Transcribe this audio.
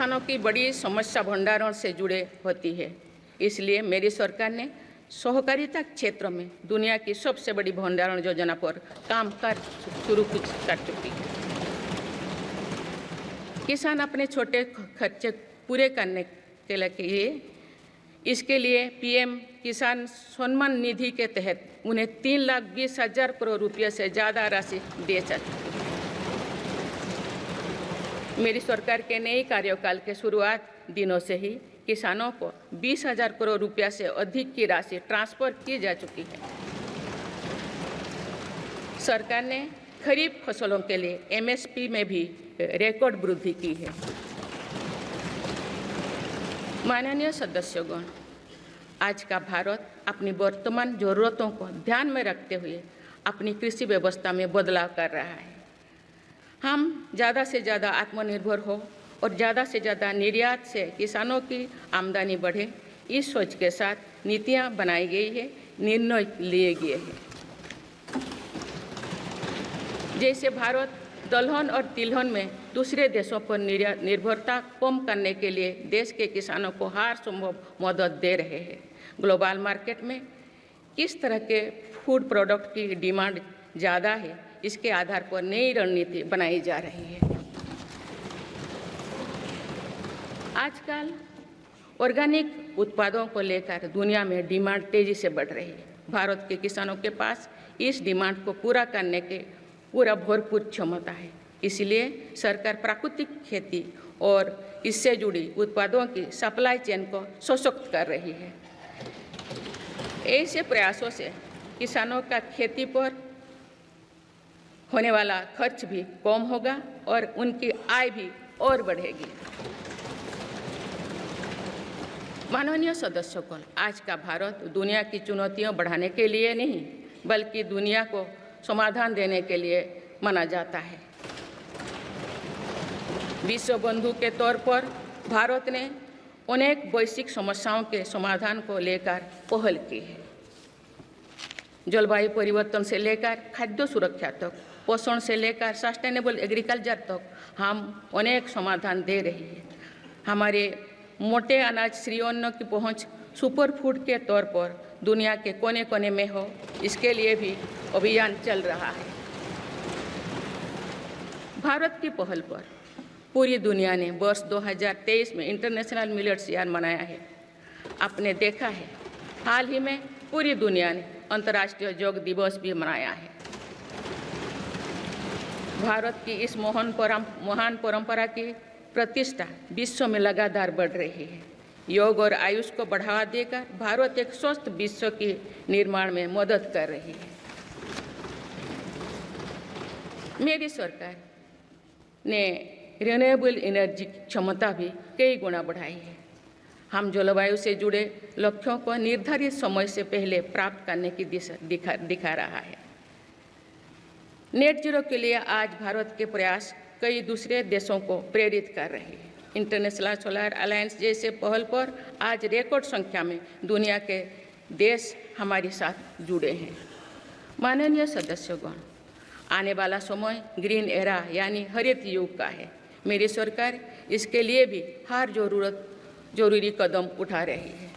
किसानों की बड़ी समस्या भंडारण से जुड़े होती है। इसलिए मेरी सरकार ने सहकारिता क्षेत्र में दुनिया की सबसे बड़ी भंडारण योजना पर काम शुरू कर चुकी है। किसान अपने छोटे खर्चे पूरे करने के लिए इसके लिए पीएम किसान सम्मान निधि के तहत उन्हें 3,20,000 करोड़ रुपये से ज़्यादा राशि दे सकती है। मेरी सरकार के नए कार्यकाल के शुरुआत दिनों से ही किसानों को 20,000 करोड़ रुपया से अधिक की राशि ट्रांसफर की जा चुकी है। सरकार ने खरीफ फसलों के लिए एमएसपी में भी रिकॉर्ड वृद्धि की है। माननीय सदस्यगण, आज का भारत अपनी वर्तमान जरूरतों को ध्यान में रखते हुए अपनी कृषि व्यवस्था में बदलाव कर रहा है। हम ज़्यादा से ज़्यादा आत्मनिर्भर हो और ज़्यादा से ज़्यादा निर्यात से किसानों की आमदनी बढ़े, इस सोच के साथ नीतियाँ बनाई गई है, निर्णय लिए गए हैं। जैसे भारत दलहन और तिलहन में दूसरे देशों पर निर्भरता कम करने के लिए देश के किसानों को हर संभव मदद दे रहे हैं। ग्लोबल मार्केट में किस तरह के फूड प्रोडक्ट की डिमांड ज़्यादा है, इसके आधार पर नई रणनीति बनाई जा रही है। आजकल ऑर्गेनिक उत्पादों को लेकर दुनिया में डिमांड तेजी से बढ़ रही है। भारत के किसानों के पास इस डिमांड को पूरा करने के भरपूर क्षमता है। इसलिए सरकार प्राकृतिक खेती और इससे जुड़ी उत्पादों की सप्लाई चेन को सशक्त कर रही है। ऐसे प्रयासों से किसानों का खेती पर होने वाला खर्च भी कम होगा और उनकी आय भी और बढ़ेगी। माननीय सदस्यगण, आज का भारत दुनिया की चुनौतियां बढ़ाने के लिए नहीं बल्कि दुनिया को समाधान देने के लिए माना जाता है। विश्व बंधु के तौर पर भारत ने अनेक वैश्विक समस्याओं के समाधान को लेकर पहल की है। जलवायु परिवर्तन से लेकर खाद्य सुरक्षा तक, पोषण से लेकर सस्टेनेबल एग्रीकल्चर तक हम अनेक समाधान दे रही है। हमारे मोटे अनाज श्रीअन्न की पहुंच सुपर फूड के तौर पर दुनिया के कोने कोने में हो, इसके लिए भी अभियान चल रहा है। भारत की पहल पर पूरी दुनिया ने वर्ष 2023 में इंटरनेशनल मिलेट्स ईयर मनाया है। आपने देखा है, हाल ही में पूरी दुनिया ने अंतर्राष्ट्रीय योग दिवस भी मनाया है। भारत की इस महान परंपरा की प्रतिष्ठा विश्व में लगातार बढ़ रही है। योग और आयुष को बढ़ावा देकर भारत एक स्वस्थ विश्व के निर्माण में मदद कर रही है। मेरी सरकार ने रिन्यूएबल एनर्जी की क्षमता भी कई गुना बढ़ाई है। हम जलवायु से जुड़े लक्ष्यों को निर्धारित समय से पहले प्राप्त करने की दिशा दिखा रहा है। नेट जीरो के लिए आज भारत के प्रयास कई दूसरे देशों को प्रेरित कर रहे हैं। इंटरनेशनल सोलर अलायंस जैसे पहल पर आज रिकॉर्ड संख्या में दुनिया के देश हमारे साथ जुड़े हैं। माननीय सदस्यगण, आने वाला समय ग्रीन एरा यानी हरित युग का है। मेरी सरकार इसके लिए भी हर जरूरी कदम उठा रही है।